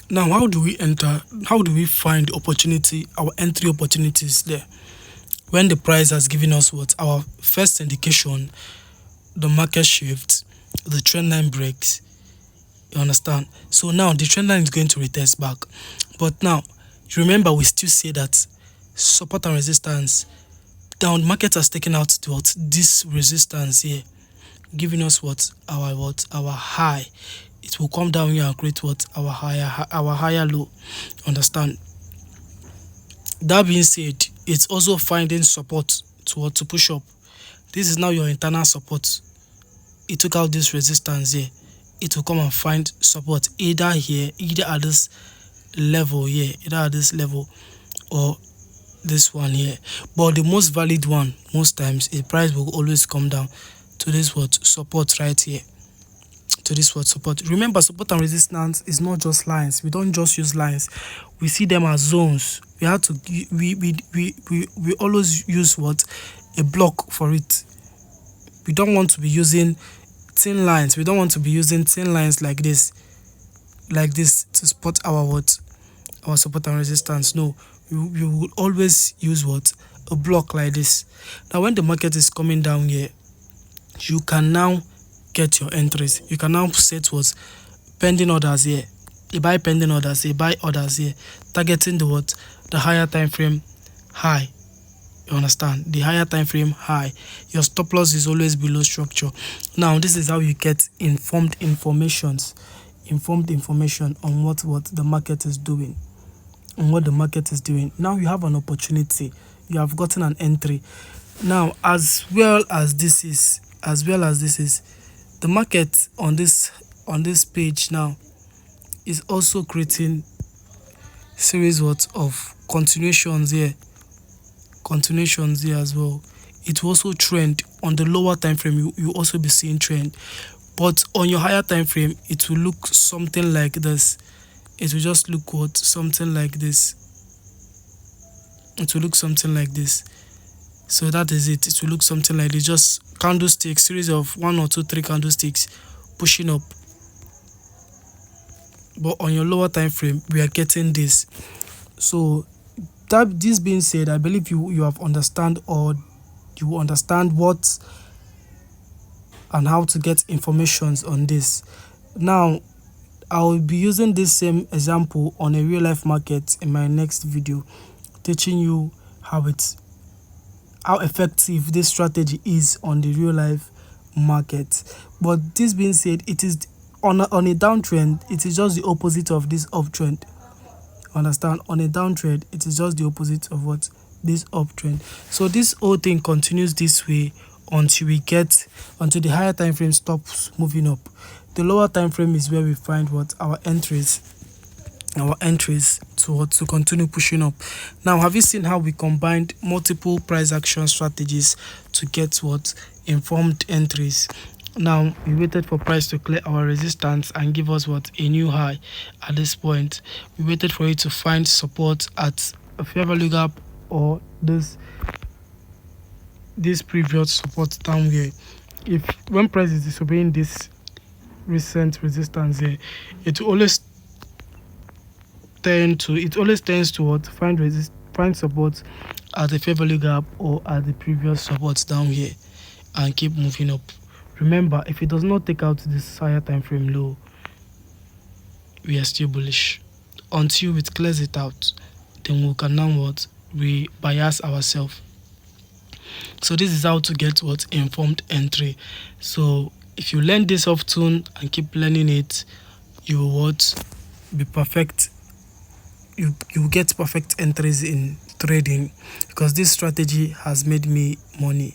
Now, how do we enter? How do we find opportunity, our entry opportunities there? When the price has given us what? Our first indication, the market shift, the trend line breaks. You understand? So now the trend line is going to retest back. But now, remember, we still say that support and resistance. Now, the market has taken out what? This resistance here, giving us what? Our high. It will come down here and create what? Our higher low. Understand? That being said, it's also finding support to push up. This is now your internal support. It took out this resistance here. It will come and find support either here, either at this level here, either at this level or this one here. But the most valid one, most times, a price will always come down to this support right here. To this support. Remember, support and resistance is not just lines. We don't just use lines. We see them as zones. We have to we always use a block for it. We don't want to be using thin lines. We don't want to be using thin lines like this to spot our support and resistance. No, we will always use a block like this. Now, when the market is coming down here, you can now get your entries. You can now set pending orders here. You buy pending orders, you buy orders here, targeting the higher time frame high. You understand? The higher time frame high. Your stop loss is always below structure. Now, this is how you get informed information on what the market is doing. On what the market is doing. Now you have an opportunity. You have gotten an entry. Now, as well as this is, the market on this page now is also creating series of continuations here as well. It will also trend on the lower time frame. You also be seeing trend, but on your higher time frame, it will look something like this. It will just look something like this. It will look something like this. So that is it. It will look something like this. Just candlesticks, series of 1 or 2, 3 candlesticks pushing up. But on your lower time frame, we are getting this. So this being said, I believe you have understand, or you understand what and how to get informations on this. Now, I will be using this same example on a real life market in my next video, teaching you how effective this strategy is on the real life market. But this being said, it is on a downtrend, it is just the opposite of this uptrend. Understand? On a downtrend, it is just the opposite of this uptrend. So this whole thing continues this way until the higher time frame stops moving up. The lower time frame is where we find our entries to continue pushing up. Now, have you seen how we combined multiple price action strategies to get informed entries? Now, we waited for price to clear our resistance and give us a new high at this point. We waited for it to find support at a fair value gap or this previous support down here. When price is disobeying this recent resistance here, it always tends to find support at the fair value gap or at the previous supports down here and keep moving up. Remember, if it does not take out this higher time frame low, we are still bullish until it clears it out. Then we can now we bias ourselves. So this is how to get informed entry. So if you learn this often and keep learning it, you will be perfect. You get perfect entries in trading, because this strategy has made me money.